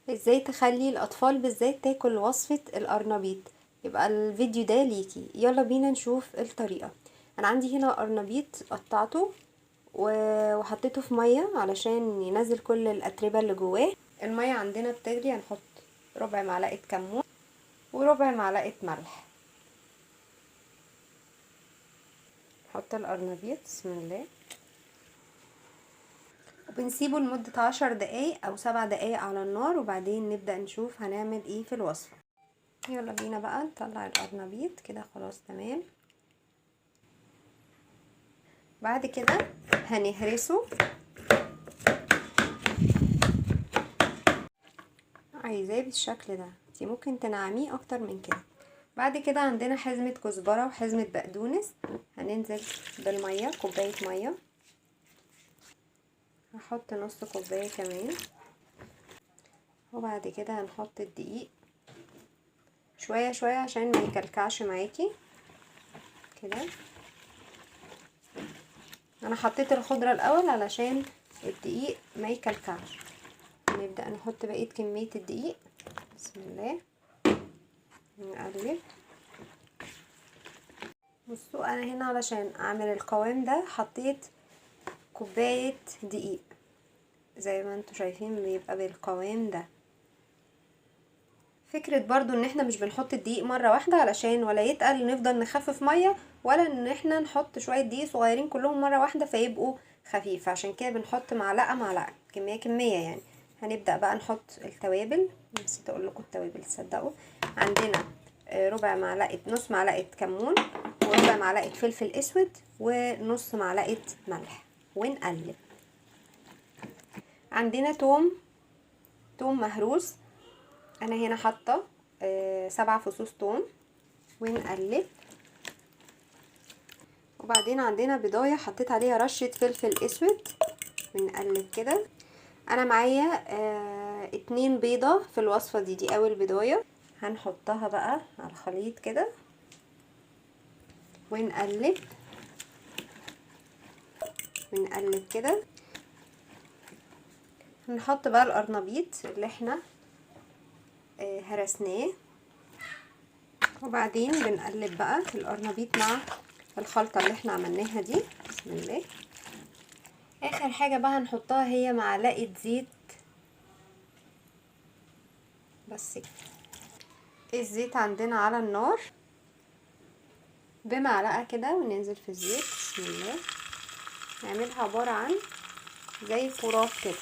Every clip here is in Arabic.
ازاي تخلي الاطفال بالذات تاكل وصفة القرنبيط. يبقى الفيديو ده ليكي، يلا بينا نشوف الطريقة. انا عندي هنا قرنبيط قطعته وحطيته في مية علشان ينزل كل الاتربة اللي جواه. المية عندنا بتغلي، هنحط ربع معلقة كمون وربع معلقة ملح. نحط القرنبيط، بسم الله، وبنسيبه لمدة 10 دقايق او 7 دقايق على النار، وبعدين نبدأ نشوف هنعمل ايه في الوصفة. يلا بينا بقى نطلع القرنبيط كده، خلاص تمام. بعد كده هنهرسه، عايزاه بالشكل ده، انتي ممكن تنعميه اكتر من كده. بعد كده عندنا حزمة كزبرة وحزمة بقدونس، هننزل بالمية، كوباية مية، هحط نص كوباية كمان. وبعد كده هنحط الدقيق شوية شوية عشان ما يكلكعش معاكي كده. انا حطيت الخضرة الاول علشان الدقيق ما يكلكعش. نبدأ نحط بقية كمية الدقيق، بسم الله، نقلب. بصوا انا هنا علشان اعمل القوام ده حطيت كوباية دقيق، زي ما انتوا شايفين بيبقى بالقوام ده. فكرة برضو ان احنا مش بنحط الدقيق مرة واحدة علشان ولا يتقل نفضل نخفف مية، ولا ان احنا نحط شوية دقيق صغيرين كلهم مرة واحدة فيبقوا خفيف. عشان كده بنحط معلقة معلقة، كمية كمية يعني. هنبدأ بقى نحط التوابل. نسيت اقول لكم التوابل، تصدقوا. عندنا ربع معلقة، نص معلقة كمون، وربع معلقة فلفل اسود، ونص معلقة ملح، ونقلب. عندنا توم مهروس، انا هنا حاطه 7 فصوص توم، ونقلب. وبعدين عندنا بيضايه حطيت عليها رشه فلفل اسود، ونقلب كده. انا معايا 2 بيضه في الوصفه دي اول بيضايه، هنحطها بقى على الخليط كده ونقلب ونقلب كده. هنحط بقى القرنبيط اللي احنا هرسناه، وبعدين بنقلب بقى القرنبيط مع الخلطة اللي احنا عملناها دي، بسم الله. اخر حاجة بقى هنحطها هي معلقة زيت، بس كده. الزيت عندنا على النار بمعلقة كده، وننزل في الزيت، بسم الله. نعملها عبارة عن زي كرات كده.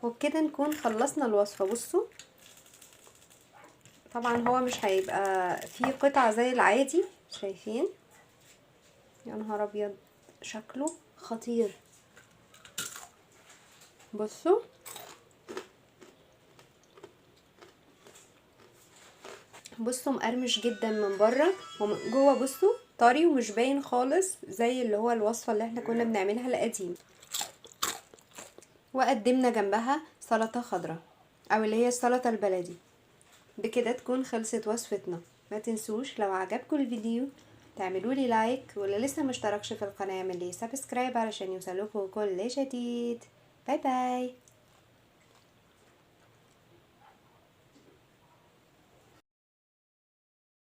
وبكده نكون خلصنا الوصفة. بصوا طبعا هو مش هيبقى فيه قطع زي العادي، شايفين؟ يا نهار ابيض، شكله خطير. بصوا مقرمش جدا من بره، ومن جوه بصوا طري ومش باين خالص زي اللي هو الوصفة اللي احنا كنا بنعملها القديم. وقدمنا جنبها سلطة خضراء او اللي هي السلطة البلدي. بكده تكون خلصت وصفتنا. ما تنسوش لو عجبكم الفيديو تعملوا لي لايك، واللي لسه مشتركش في القناة يعمل لي سبسكرايب علشان يوصلكوا كل جديد. باي باي.